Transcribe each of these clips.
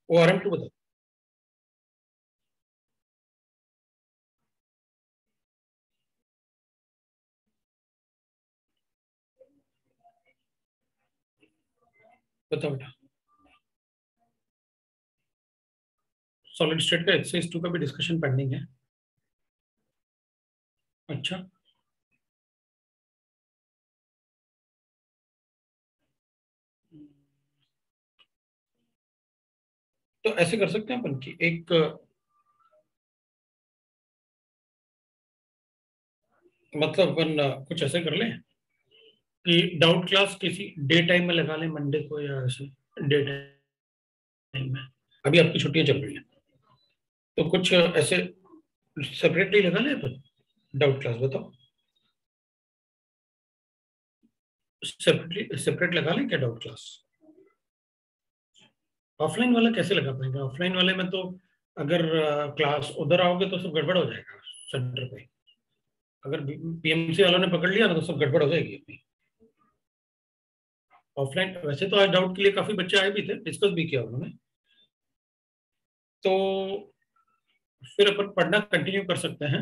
ORM 2 बताओ। बताओ बेटा। सॉलिड स्टेट का एक्सरसाइज 2 का भी डिस्कशन पेंडिंग है। अच्छा, तो ऐसे कर सकते हैं अपन की एक, मतलब अपन कुछ ऐसे कर लें कि डाउट क्लास किसी डे टाइम में लगा लें, मंडे को या ऐसे डे टाइम में। अभी आपकी छुट्टियां चल रही हैं तो कुछ ऐसे सेपरेटली लगा लें अपन डाउट क्लास। बताओ, सेपरेटली सेपरेट लगा लें क्या डाउट क्लास? ऑफलाइन वाला कैसे लगा पाएंगे? ऑफलाइन वाले में तो अगर क्लास उधर आओगे तो सब गड़बड़ हो जाएगा सेंटर पे। अगर पीएमसी वालों ने पकड़ लिया ना तो सब गड़बड़ हो जाएगी अपनी। ऑफलाइन वैसे तो आज डाउट के लिए काफी बच्चे आए भी थे, डिस्कस भी किया उन्होंने। तो फिर अपन पढ़ना कंटिन्यू कर सकते हैं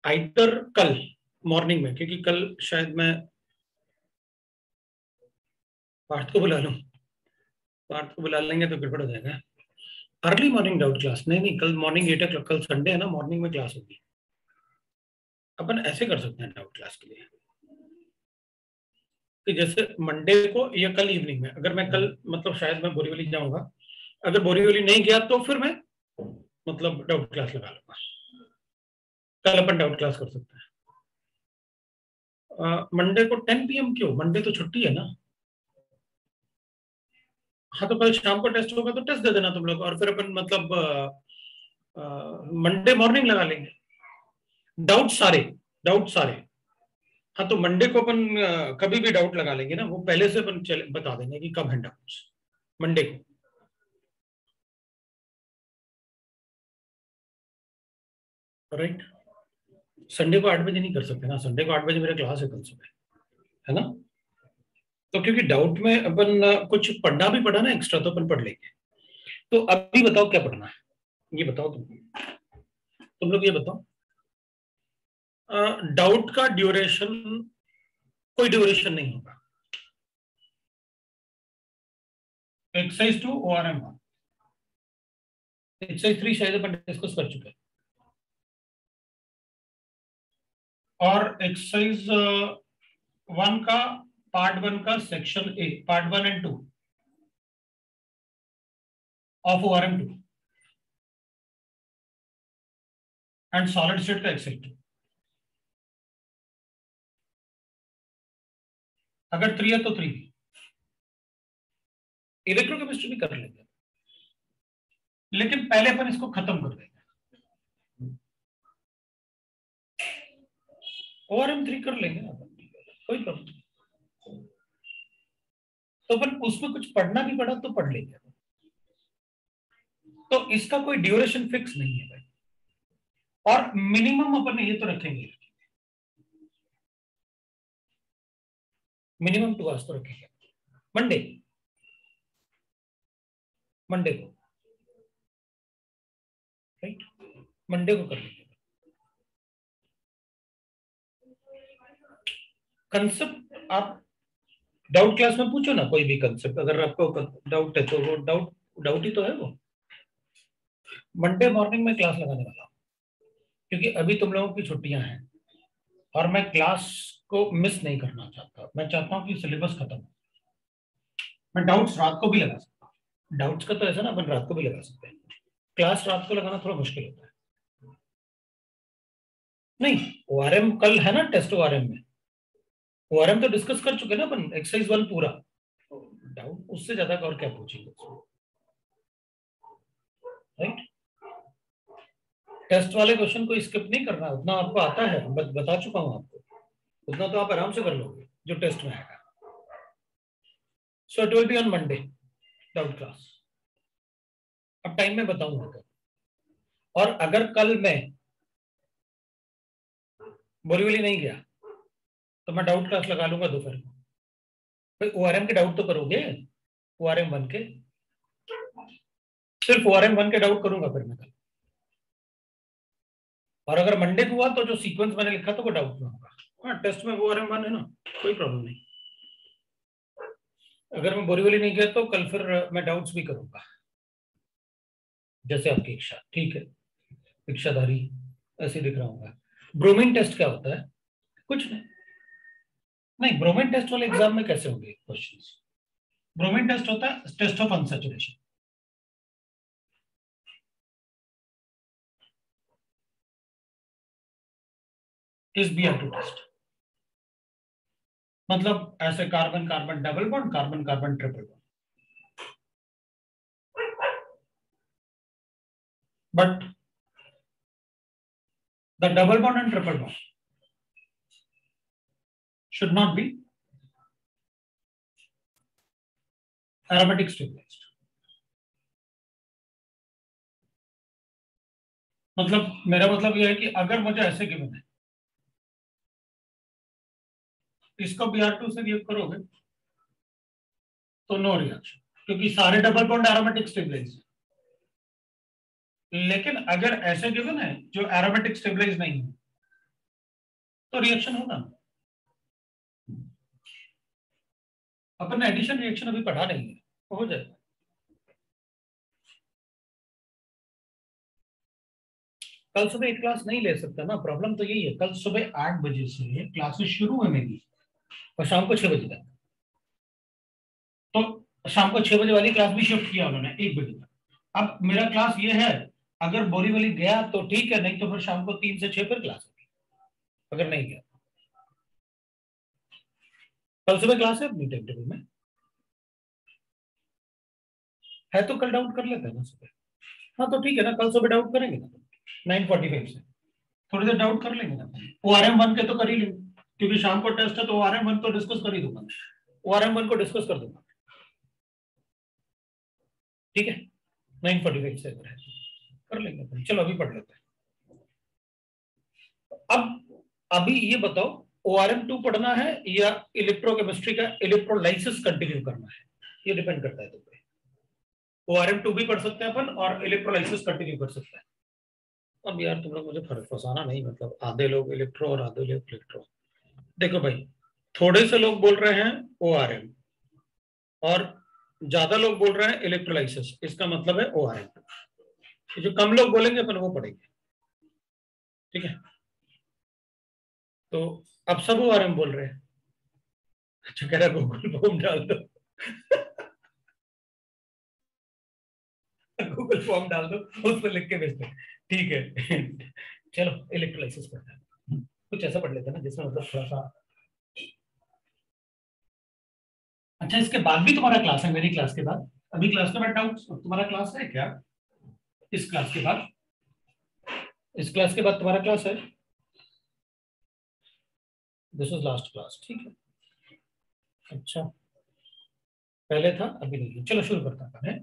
आइदर कल मॉर्निंग में, क्योंकि कल शायद मैं पार्थ को बुला लूं। पार्थ को बुला लेंगे तो गड़बड़ हो जाएगा। अर्ली मॉर्निंग डाउट क्लास नहीं, नहीं कल मॉर्निंग 8 o'clock, कल संडे है ना, मॉर्निंग में क्लास होगी। अपन ऐसे कर सकते हैं डाउट क्लास के लिए कि जैसे मंडे को या कल इवनिंग में, अगर मैं कल मतलब शायद मैं बोरीवली जाऊंगा, अगर बोरीवली नहीं गया तो फिर मैं मतलब डाउट क्लास लगा लूंगा। कल अपन डाउट क्लास कर सकते हैं। मंडे को 10 PM क्यों? मंडे तो छुट्टी है ना। हाँ तो कल शाम को टेस्ट होगा तो टेस्ट दे देना तुम लोग, और फिर अपन मतलब मंडे मॉर्निंग लगा लेंगे। डाउट सारे, डाउट सारे। हाँ तो मंडे को अपन कभी भी डाउट लगा लेंगे ना, वो पहले से अपन बता देंगे कि कब है डाउट्स मंडे को। राइट। संडे को 8 बजे नहीं कर सकते ना, संडे को 8 बजे मेरा क्लास है कल सुबह, है ना। तो क्योंकि डाउट में अपन कुछ पढ़ना भी पड़ा ना एक्स्ट्रा, तो अपन पढ़ लेंगे। तो अभी बताओ क्या पढ़ना है, ये बताओ तुम लोग ये बताओ। डाउट का ड्यूरेशन, कोई ड्यूरेशन नहीं होगा। एक्सरसाइज 2 ORM 1, एक्सरसाइज 3 शायद अपन डिस्कस कर चुके हैं, और एक्सरसाइज 1 का पार्ट 1 का section A, part 1 and 2 of ORM 2 and solid state का एक्सरसाइज 2। अगर 3 है तो 3 भी। इलेक्ट्रोकेमिस्ट्री भी कर लेंगे, लेकिन पहले अपन इसको खत्म कर देंगे। ORM 3 कर लेंगे ना अपन, कोई प्रॉब्लम नहीं। तो अपन उसमें कुछ पढ़ना भी पड़ा तो पढ़ लेंगे। तो इसका कोई ड्यूरेशन फिक्स नहीं है भाई, और मिनिमम अपन ये तो रखेंगे, मिनिमम 2 आवर्स तो रखेंगे। मंडे, मंडे को, राइट, मंडे को कर लेंगे। कंसेप्ट आप डाउट क्लास में पूछो ना, कोई भी कंसेप्ट अगर आपको डाउट है तो वो डाउट डाउट ही तो है वो। मंडे मॉर्निंग में क्लास लगाने वाला हूँ, क्योंकि अभी तुम लोगों की छुट्टियां हैं और मैं क्लास को मिस नहीं करना चाहता। मैं चाहता हूँ कि सिलेबस खत्म हो। मैं डाउट्स रात को भी लगा सकता हूँ, डाउट्स का तो ऐसा ना अपन रात को भी लगा सकते हैं। क्लास रात को लगाना थोड़ा मुश्किल होता है। नहीं, ORM कल है ना टेस्ट, ORM में, ORM तो डिस्कस कर चुके ना अपन, एक्सरसाइज 1 पूरा। डाउट उससे ज्यादा और क्या पूछेंगे, राइट। टेस्ट वाले क्वेश्चन को स्किप नहीं करना, उतना आपको आता है, बता चुका हूं आपको, उतना तो आप आराम से कर लोगे जो टेस्ट में आएगा। So it will be on Monday doubt class. अब टाइम में बताऊंगा तो। और अगर कल मैं बोरीवली नहीं गया तो मैं डाउट क्लास लगा लूंगा दोपहर को। भाई ORM के डाउट तो करोगे, ORM 1 के। सिर्फ ORM1 के डाउट करूंगा फिर मैं कल, और अगर मंडे को हुआ तो जो सीक्वेंस मैंने लिखा था वो डाउट में होगा। हाँ, टेस्ट में ORM1 है ना, कोई प्रॉब्लम नहीं। अगर मैं बोरीवली नहीं गया तो कल फिर मैं डाउट्स भी करूंगा, जैसे आपकी इच्छा। ठीक है, इच्छाधारी ऐसे दिख रहा हूँ। ब्रोमीन टेस्ट क्या होता है? कुछ नहीं। नहीं, ब्रोमीन टेस्ट वाले एग्जाम में कैसे होंगे क्वेश्चंस? ब्रोमीन टेस्ट होता है टेस्ट ऑफ अनसैचुरेशन। इस Br2 टेस्ट मतलब ऐसे carbon carbon double bond, carbon carbon triple bond, but the double bond and triple bond should not be aromatic stabilized। मतलब मेरा मतलब यह है कि अगर मुझे ऐसे गिवन है, इसको Br2 से रिएक्ट करोगे तो नो रिएक्शन, क्योंकि सारे डबल बॉन्ड एरोमेटिक स्टेबलाइज है। लेकिन अगर ऐसे गिवन है जो एरोमेटिक स्टेबलाइज नहीं है तो रिएक्शन होगा। अपन ने एडिशन रिएक्शन अभी पढ़ा नहीं है, हो जाएगा। कल सुबह एक क्लास नहीं ले सकता ना, प्रॉब्लम तो यही है। कल सुबह 8 बजे से क्लासेस शुरू है मेरी, और शाम को 6 बजे तक। तो शाम को 6 बजे वाली क्लास भी शिफ्ट किया उन्होंने 1 बजे तक। अब मेरा क्लास ये है, अगर बोरीवली गया तो ठीक है, नहीं तो फिर शाम को 3 से 6 फिर क्लास होगी, अगर नहीं गया। कल सुबह क्लास है अपनी टाइम टेबल में है, तो कल डाउट कर लेते हैं ना सुबह। हाँ तो ठीक है ना, कल सुबह डाउट करेंगे ना 9:45 से, थोड़ी देर डाउट कर लेंगे ना। ORM1 के तो कर ही लेंगे, क्योंकि शाम को टेस्ट है, तो ORM1 तो डिस्कस कर ही दूंगा, ORM1 को डिस्कस कर दूंगा। ठीक है, 9:45 से अगर है कर लेंगे। चलो अभी पढ़ लेते हैं। अब अभी ये बताओ, ORM2 पढ़ना है या इलेक्ट्रोकेमिस्ट्री का इलेक्ट्रोलाइसिस कंटिन्यू करना है? ये डिपेंड करता है तुम पे। ORM2 भी पढ़ सकते हैं अपन, और इलेक्ट्रोलाइसिस कंटिन्यू कर सकते हैं। अब यार तुम लोग मुझे फर्क फंसाना नहीं, मतलब आधे लोग इलेक्ट्रो और आधे लोग इलेक्ट्रो। देखो भाई, थोड़े से लोग बोल रहे हैं ORM, और ज्यादा लोग बोल रहे हैं इलेक्ट्रोलाइसिस, इसका मतलब है ORM। जो कम लोग बोलेंगे अपन वो पढ़ेंगे। ठीक है, तो अब सब ORM बोल रहे हैं। अच्छा कह रहा गूगल फॉर्म डाल दो। गूगल फॉर्म डाल दो, उस पर लिख के भेज दो। ठीक है। चलो इलेक्ट्रोलाइसिस पढ़ते हैं, कुछ ऐसा पढ़ लेते हैं ना जिसमें मतलब थोड़ा सा। अच्छा, इसके बाद भी तुम्हारा क्लास है? मेरी क्लास के बाद? अभी क्लास के बाद डाउट तुम्हारा क्लास है क्या? इस क्लास के बाद? इस क्लास के बाद तुम्हारा क्लास है? दिस इज लास्ट क्लास, ठीक है। अच्छा, पहले था अभी नहीं है। चलो शुरू करता है।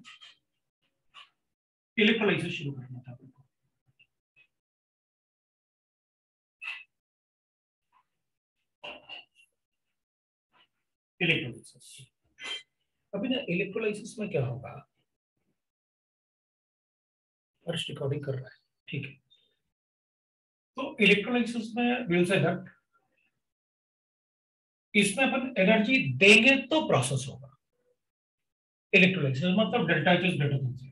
इलेक्ट्रोलाइसिस शुरू करना था। इलेक्ट्रोलाइसिस, अभी ना इलेक्ट्रोलाइसिस में क्या होगा, फर्स्ट रिकॉर्डिंग कर रहा है, ठीक है। तो इलेक्ट्रोलाइसिस में विल से दैट इसमें अपन एनर्जी देंगे तो प्रोसेस होगा। इलेक्ट्रोलाइसिस मतलब delta H is greater than 0।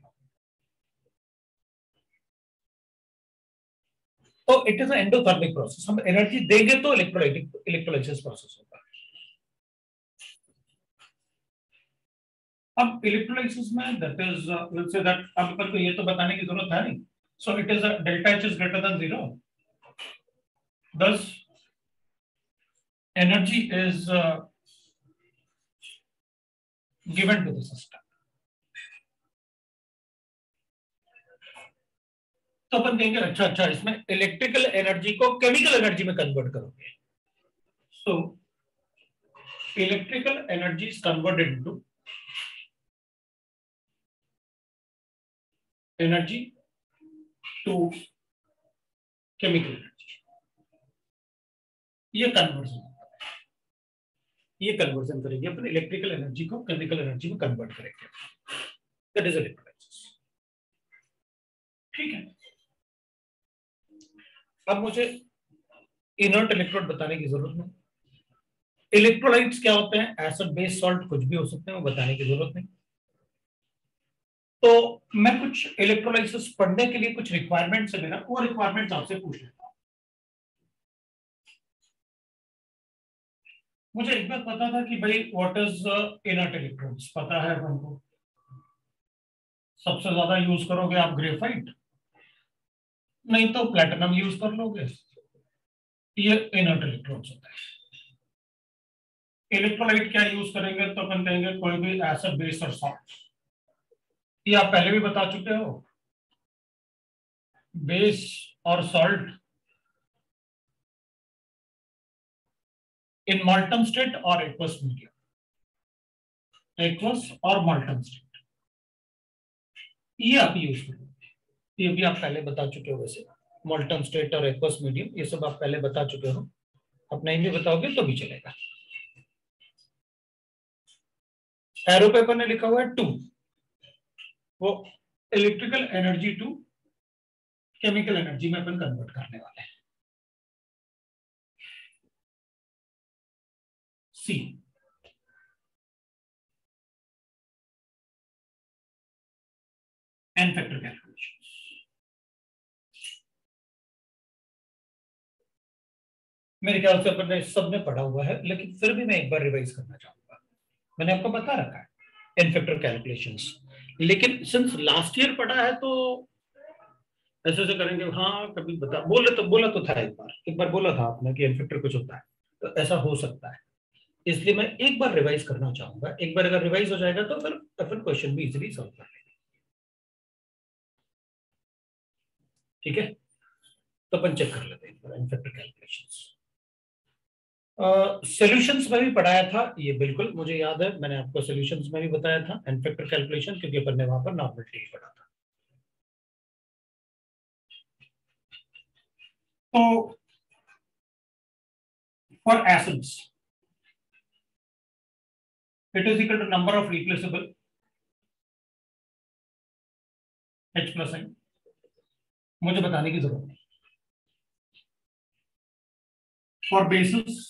तो इट इज एंडोथर्मिक प्रोसेस, हम एनर्जी देंगे तो इलेक्ट्रोलाइसिस प्रोसेस होगा। अब इलेक्ट्रोलाइसिस में that is will say that, अब अपन को ये तो बताने की जरूरत है नहीं। So it is delta H is greater than 0, thus energy is given to the system। तो अपन कहेंगे अच्छा अच्छा, इसमें इलेक्ट्रिकल एनर्जी को केमिकल एनर्जी में कन्वर्ट करोगे। So electrical energy is converted into energy to chemical energy. ये कन्वर्जन, ये कन्वर्जन करेंगे अपन, इलेक्ट्रिकल एनर्जी को केमिकल एनर्जी में कन्वर्ट करेंगे। That is electrolysis. ठीक है, अब मुझे इनर्ट इलेक्ट्रोड बताने की जरूरत नहीं। इलेक्ट्रोलाइट्स क्या होते हैं, एसिड बेस सॉल्ट कुछ भी हो सकते हैं, वो बताने की जरूरत नहीं। तो मैं कुछ इलेक्ट्रोलाइसिस पढ़ने के लिए कुछ रिक्वायरमेंट्स है मेरा, वो रिक्वायरमेंट्स आपसे पूछ लेता हूं। मुझे एक बात पता था कि भाई व्हाट इज इनर्ट इलेक्ट्रोड्स, पता है हमको। सबसे ज्यादा यूज करोगे आप ग्रेफाइट, नहीं तो प्लेटिनम यूज कर लोगे। ये इनर्ट इलेक्ट्रोड्स होता है। इलेक्ट्रोलाइट क्या यूज करेंगे, तो अपन कहेंगे कोई भी एसिड बेस और सॉल्ट। ये आप पहले भी बता चुके हो, बेस और सॉल्ट इन मॉल्टन स्टेट और एक्वस मीडियम, एक्वस और मॉल्टन स्टेट, ये आप यूज करोगे। ये भी आप पहले बता चुके हो, वैसे मॉल्टन स्टेट और एक्वस मीडियम ये सब आप पहले बता चुके हो। आप नहीं भी बताओगे तो भी चलेगा। एरो पेपर ने लिखा हुआ है 2, वो electrical energy to chemical energy में अपन कन्वर्ट करने वाले हैं। See, N factor calculation. मेरे ख्याल से अपन ने सबने पढ़ा हुआ है, लेकिन फिर भी मैं एक बार रिवाइज करना चाहूंगा। मैंने आपको बता रखा है एन फैक्टर कैलकुलेशंस, लेकिन सिंस लास्ट ईयर पढ़ा है तो ऐसे ऐसे करेंगे। हाँ कभी बता बोला तो था, एक बार बोला था आपने कि एन फैक्टर कुछ होता है, तो ऐसा हो सकता है। इसलिए मैं एक बार रिवाइज करना चाहूंगा। एक बार अगर रिवाइज हो जाएगा तो फिर अपन क्वेश्चन भी इजीली सॉल्व कर लेंगे। ठीक है, तो अपन चेक कर लेते हैं एन फैक्टर कैलकुलेशंस। सॉल्यूशंस में भी पढ़ाया था ये, बिल्कुल मुझे याद है, मैंने आपको सॉल्यूशंस में भी बताया था एन फैक्टर कैलकुलेशन, क्योंकि अपन ने वहां पर नॉर्मलिटी पढ़ा था। तो for acids it is equal to number of replaceable H plus n, मुझे बताने की जरूरत नहीं। For bases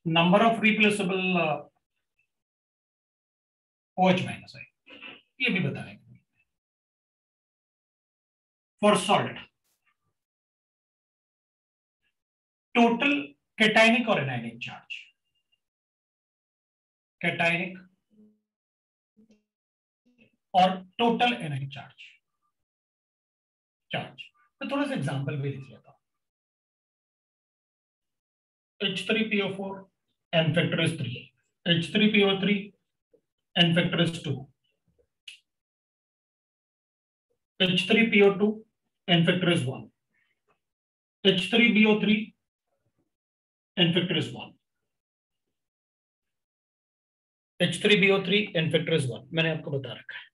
number of replaceable OH minus आई, ये भी बताने की। फॉर सॉल्ट टोटल कैटायनिक और एनायनिक चार्ज, कैटायनिक और टोटल एनायनिक चार्ज। मैं थोड़ा सा एग्जांपल भी लिख लेता हूं। H3PO4 n factor is 3, H3PO3 n factor is 2, H3PO2 n factor is 1, H3BO3 n factor is 1, H3BO3 n factor is 1, मैंने आपको बता रखा है।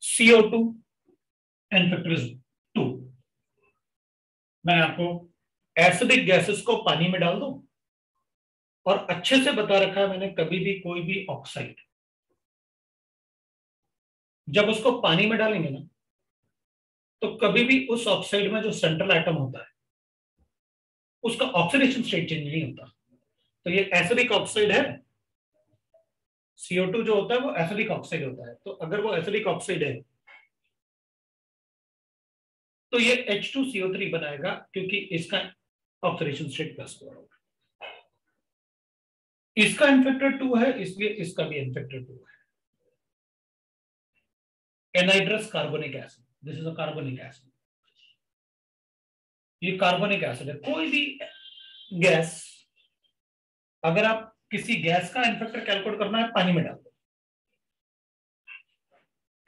CO2 n factor is 2, मैं आपको एसिडिक गैसेस को पानी में डाल दूं, और अच्छे से बता रखा है मैंने, कभी भी कोई भी ऑक्साइड जब उसको पानी में डालेंगे ना, तो कभी भी उस ऑक्साइड में जो सेंट्रल एटम होता है उसका ऑक्सीडेशन स्टेट चेंज नहीं होता। तो ये एसिडिक ऑक्साइड है, CO2 जो होता है वो एसिडिक ऑक्साइड होता है। तो अगर वो एसिडिक ऑक्साइड है तो ये H2CO3 बनाएगा, क्योंकि इसका ऑक्सीडेशन स्टेट प्लस होगा। इसका n फैक्टर 2 है, इसलिए इसका भी n फैक्टर 2 है। Anhydrous carbonic acid, this is a carbonic acid, ये कार्बोनिक एसिड है। कोई भी गैस, अगर आप किसी गैस का n फैक्टर कैलकुलेट करना है, पानी में डाल दो।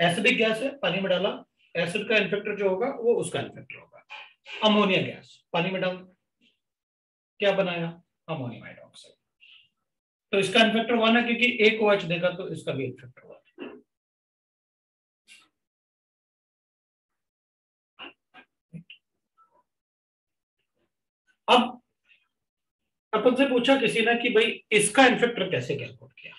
एसिडिक गैस है, पानी में डाला, एसिड का n फैक्टर जो होगा वो उसका n फैक्टर होगा। अमोनिया गैस, पानी में डाल, क्या बनाया, अमोनियम हाइड्रोक्साइड। तो इसका n फैक्टर 1 है, क्योंकि एक OH देगा तो इसका भी n फैक्टर 1। अब अपन से पूछा किसी ने कि भाई इसका n फैक्टर कैसे कैलकुलेट किया,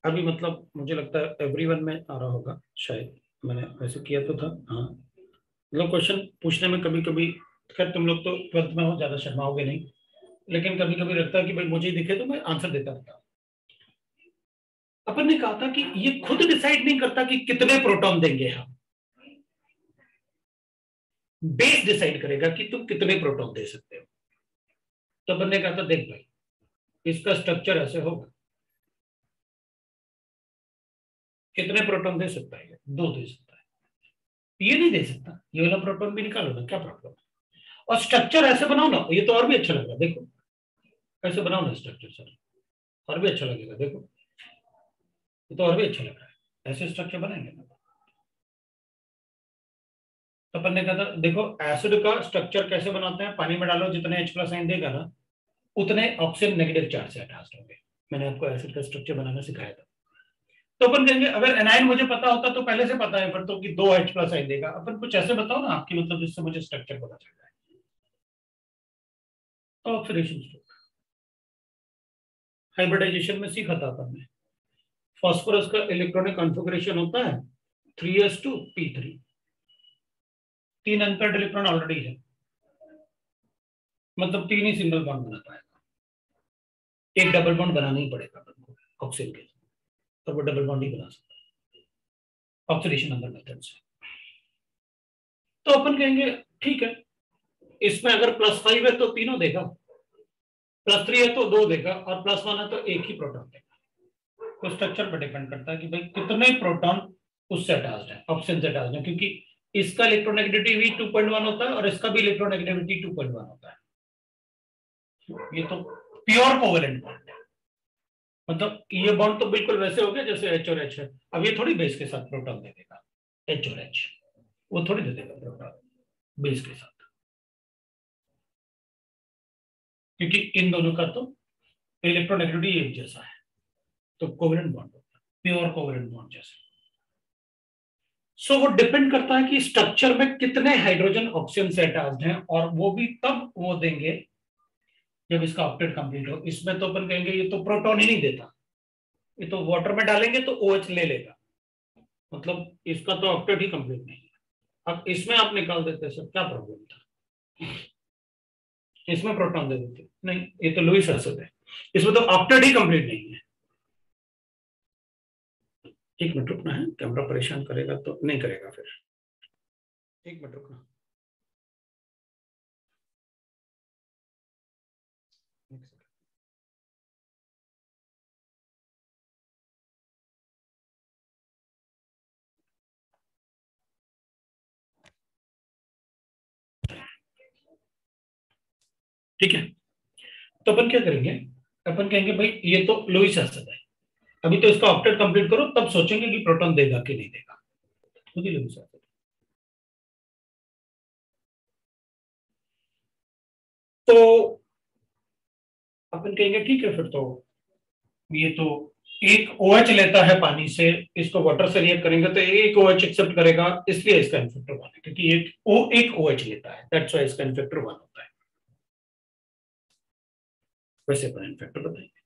अभी मतलब मुझे लगता है एवरीवन में आ रहा होगा शायद, मैंने वैसे किया तो था। हाँ मतलब क्वेश्चन पूछने में कभी कभी, खैर तुम लोग तो 12th में हो, ज्यादा शर्माओगे नहीं, लेकिन कभी कभी लगता है कि भाई मुझे दिखे तो मैं आंसर देता रहता हूँ। अपन ने कहा था कि ये खुद डिसाइड नहीं करता कि कितने प्रोटॉन देंगे हम, बेस डिसाइड करेगा कि तुम कितने प्रोटॉन दे सकते हो। तो अपन ने कहा था देख भाई इसका स्ट्रक्चर ऐसे होगा, कितने प्रोटॉन दे सकता है? 2 दे सकता है। ये नहीं दे सकता, ये वाला प्रोटॉन भी निकालो ना, क्या प्रॉब्लम है? और स्ट्रक्चर ऐसे बनाओ ना, ये तो और भी अच्छा लग रहा है, देखो ऐसे बनाओ ना स्ट्रक्चर सर, और भी अच्छा लगेगा, देखो ये तो और भी अच्छा लग रहा है, ऐसे स्ट्रक्चर बनाएंगे ना। तो अपन ने कहा था देखो एसिड का स्ट्रक्चर कैसे बनाते हैं, पानी में डालो जितने H प्लस आइन देगा ना, उतने ऑक्सीजन नेगेटिव चार्ज से अटैच होंगे। मैंने आपको एसिड का स्ट्रक्चर बनाना सिखाया था। तो अपन कहेंगे अगर एनाइन मुझे पता होता तो पहले से पता है फिर तो कि 2 H प्लस आइन देगा, अपन कुछ ऐसे बताओ ना आपकी, मतलब जिससे मुझे स्ट्रक्चर पता चल जाए। तो ऑक्सीडेशन स्ट्रोक, हाइब्रिडाइजेशन में सीखा था अपन ने, फास्फोरस का इलेक्ट्रॉनिक कॉन्फ़िगरेशन होता है 3s2p3, 3 अनपेयर्ड इलेक्ट्रॉन ऑलरेडी है, मतलब 3 ही सिंगल बॉन्ड बना पाएगा, एक डबल बॉन्ड बनाना ही पड़ेगा अपन को ऑक्सीजन के, तो वो डबल बॉन्ड ही बना सकता है ऑक्सीडेशन नंबर मेथड से। तो अपन कहेंगे ठीक है, इसमें अगर +5 है तो तीनों देगा, +3 है तो 2 देगा, और +1 है तो एक ही प्रोटॉन देगा। तो स्ट्रक्चर पर डिपेंड करता है कि भाई कितने प्रोटॉन उससे अटैच्ड है, ऑक्सीजन से अटैच्ड है, क्योंकि इसका इलेक्ट्रोनेगेटिविटी 2.1 होता है और इसका भी इलेक्ट्रोनेगेटिविटी 2.1 होता है। ये तो प्योर कोवेलेंट बॉन्ड है, मतलब ये बॉन्ड तो बिल्कुल वैसे हो गया जैसे H और H है। अब ये थोड़ी बेस के साथ प्रोटॉन दे देगा, H और H वो थोड़ी दे देगा प्रोटॉन बेस के साथ, क्योंकि इन दोनों का तो इलेक्ट्रोनेगेटिविटी एक जैसा है, तो कोवेलेंट बॉन्ड होता है, प्योर कोवेलेंट बॉन्ड जैसे। सो वो डिपेंड करता है कि स्ट्रक्चर में कितने हाइड्रोजन ऑक्सीजन से अटैच्ड हैं, और वो भी तब वो देंगे जब इसका ऑक्टेट कंप्लीट हो। इसमें तो अपन कहेंगे ये तो प्रोटॉन ही नहीं देता, ये तो वाटर में डालेंगे तो OH ले लेगा, मतलब इसका तो ऑक्टेट ही कंप्लीट नहीं है। अब इसमें आप निकाल देते सर, क्या प्रॉब्लम था? इसमें प्रोटॉन दे देते नहीं, ये तो लुईस एसिड है, इसमें तो ऑक्टेट ही कंप्लीट नहीं है। एक मिनट रुकना है, कैमरा परेशान करेगा तो नहीं करेगा फिर, एक मिनट रुकना। ठीक है, तो अपन क्या करेंगे, अपन कहेंगे भाई ये तो लुईस एसिड है, अभी तो इसका ऑक्टेट कंप्लीट करो तब सोचेंगे कि प्रोटॉन देगा कि नहीं देगा, खुद ही लुईस एसिड। तो अपन कहेंगे ठीक है फिर तो ये तो एक OH लेता है पानी से, इसको वाटर से रिएक्ट करेंगे तो एक OH एक्सेप्ट करेगा, इसलिए इसका इनफेक्टर 1 है, क्योंकि एक OH लेता है, दैट्स व्हाई इसका इनफेक्टर 1 होता है। वैसे अपन इनफेक्टर बताएंगे,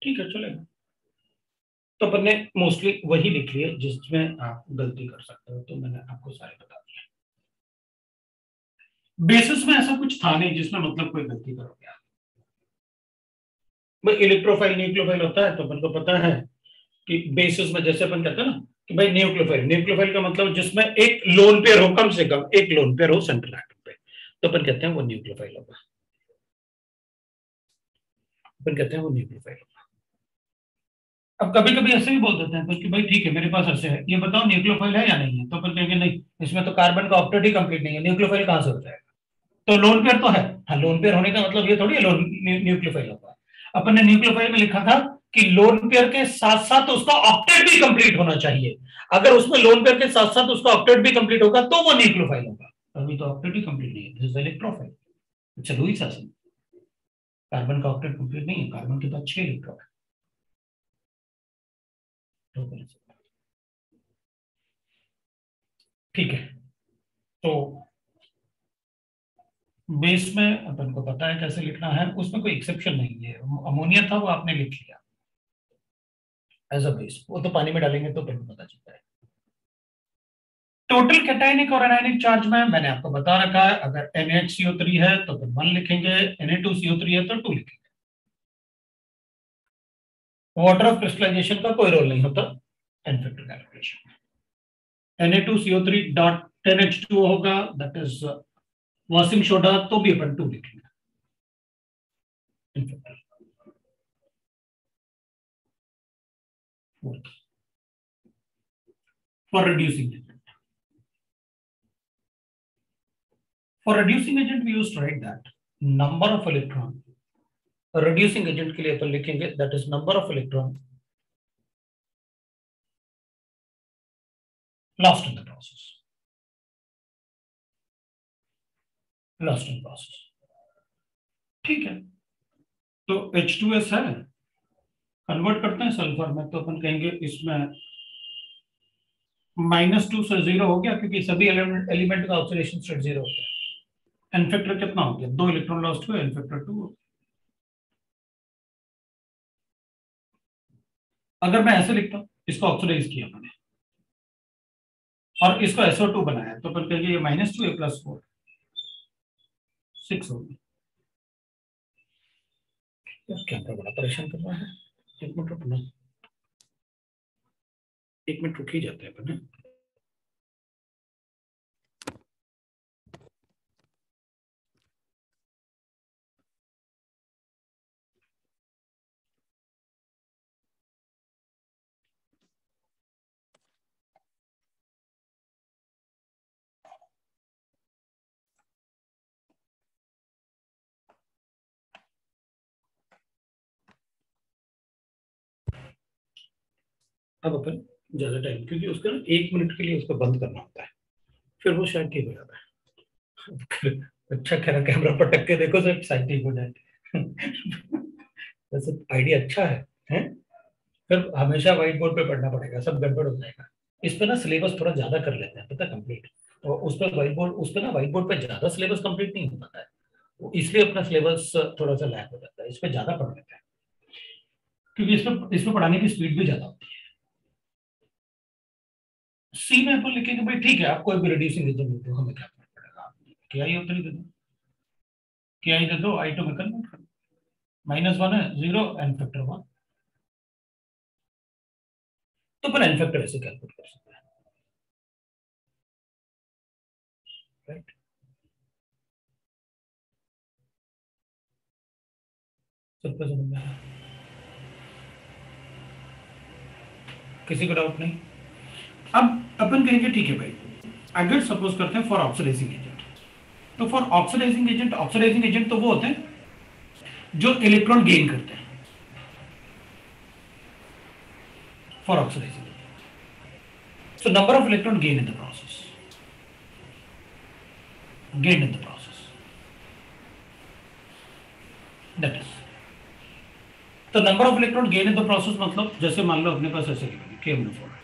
ठीक है चलेगा। तो अपन ने मोस्टली वही लिख लिया जिसमें आप गलती कर सकते हो, तो मैंने आपको सारे बता दिए। बेसिस में ऐसा कुछ था नहीं जिसमें मतलब कोई गलती करोगे आप। भाई इलेक्ट्रोफाइल न्यूक्लियोफाइल होता है तो अपन को पता है कि बेसिस में जैसे अपन कहते हैं ना कि भाई न्यूक्लियोफाइल, न्यूक्लियोफाइल का मतलब जिसमें एक लोन पेयर हो, कम से कम एक लोन पेयर हो सेंट्रल एटम पे, तो अपन कहते हैं वो न्यूक्लियोफाइल होगा, अपन कहते हैं वो न्यूक्लियोफाइल होगा। अब कभी कभी ऐसे भी बोल देते हैं कुछ कि भाई ठीक है मेरे पास ऐसे है, ये बताओ न्यूक्लियोफाइल है या नहीं है, तो अपन कहेंगे नहीं इसमें तो कार्बन का ऑक्टेट ही कंप्लीट नहीं है, न्यूक्लियोफाइल कहां से हो जाएगा? तो लोन पेयर तो है, हाँ लोन पेयर होने का मतलब ये थोड़ी है लोन न्यूक्लियोफाइल होगा। अपन ने न्यूक्लियोफाइल में लिखा था कि लोन पेयर के साथ साथ उसका ऑक्टेट भी कंप्लीट होना चाहिए, अगर उसमें लोन पेयर के साथ साथ उसका ऑक्टेट भी कंप्लीट होगा तो वो न्यूक्लियोफाइल होगा। अभी तो ऑक्टेट ही कंप्लीट नहीं है, दिस इज इलेक्ट्रोफाइल, अच्छा लुईस एसिड। कार्बन का ऑक्टेट कंप्लीट नहीं है, कार्बन के पास 6 इलेक्ट्रॉन है। ठीक है, तो बेस में अपन को पता है कैसे लिखना है, उसमें कोई एक्सेप्शन नहीं है, अमोनिया था वो आपने लिख लिया, एज अ बेस, वो तो पानी में डालेंगे तो फिर पता चलता है। टोटल कैटायनिक और एनायनिक चार्ज में मैंने आपको बता रखा है, अगर NaHCO3 है तो फिर 1 लिखेंगे, Na2CO3 है तो 2 लिखेंगे। वाटर ऑफ क्रिस्टलाइजेशन का कोई रोल नहीं होता एन फैक्टर कैलकुलेशन में। Na2CO3 डॉट 10H2O होगा, दैट इज वॉशिंग सोडा, तो भी अपन 2 लिखेंगे n factor. For reducing agent, for reducing agent we used to write that number of electron. Reducing agent के लिए अपन लिखेंगे that is number of electron lost in the process, lost in process। ठीक है, तो H2S है, convert करते हैं सल्फर में, तो अपन कहेंगे इसमें -2 से 0 हो गया, क्योंकि सभी एलिमेंट का ऑक्सीडेशन स्टेट 0 होता है। एन फैक्टर कितना हो गया, 2 इलेक्ट्रॉन लॉस्ट हुए, एन फैक्टर 2। अगर मैं ऐसे लिखता हूं, इसको ऑक्सीडाइज किया मैंने और इसको SO2 बनाया, तो अपन कहेंगे ये -2 a +4 6 होगी। कैमरा बड़ा परेशान कर रहा है, 1 मिनट रुकना, 1 मिनट रुक ही जाते हैं अपन। अब अपन ज्यादा टाइम, क्योंकि उसका 1 मिनट के लिए उसको बंद करना होता है, फिर वो शायद ठीक हो जाता है। अच्छा कह रहा, कैमरा पटक के देखो सर शायद ठीक हो जाए। वैसे आइडिया अच्छा है? फिर हमेशा व्हाइट बोर्ड पे पढ़ना पड़ेगा, सब गड़बड़ हो जाएगा। इस पे ना सिलेबस थोड़ा ज्यादा कर लेते हैं, पता कंप्लीट। और उस पे ना व्हाइट बोर्ड पे ज्यादा सिलेबस कंप्लीट नहीं हो पाता है, वो इसलिए अपना सिलेबस थोड़ा सा लैग हो जाता है। इस पे ज्यादा पढ़ लेते हैं, क्योंकि इसमें पढ़ाने की स्पीड भी ज्यादा होती है। सी में अपन लिखेंगे भाई ठीक है, आप कोई भी रिड्यूसिंग एजेंट दे दो, हमें क्या फर्क पड़ेगा, क्या ही उत्तर दे दो, क्या ही दे दो, आई टू में कन्वर्ट कर, -1 है 0 एन फैक्टर 1, तो अपन एन फैक्टर ऐसे कैलकुलेट कर सकते हैं, राइट। सबको समझ में आया? किसी को डाउट नहीं? अब अपन कहेंगे ठीक है भाई, अगर सपोज करते हैं फॉर ऑक्सीडाइजिंग एजेंट, तो फॉर ऑक्सीडाइजिंग एजेंट तो वो होते हैं जो इलेक्ट्रॉन गेन करते हैं for oxidizing agent. So number of electron gain in the process, gain in the process, that is. तो number of electron gain in the process मतलब जैसे मान लो अपने पास ऐसे KMnO4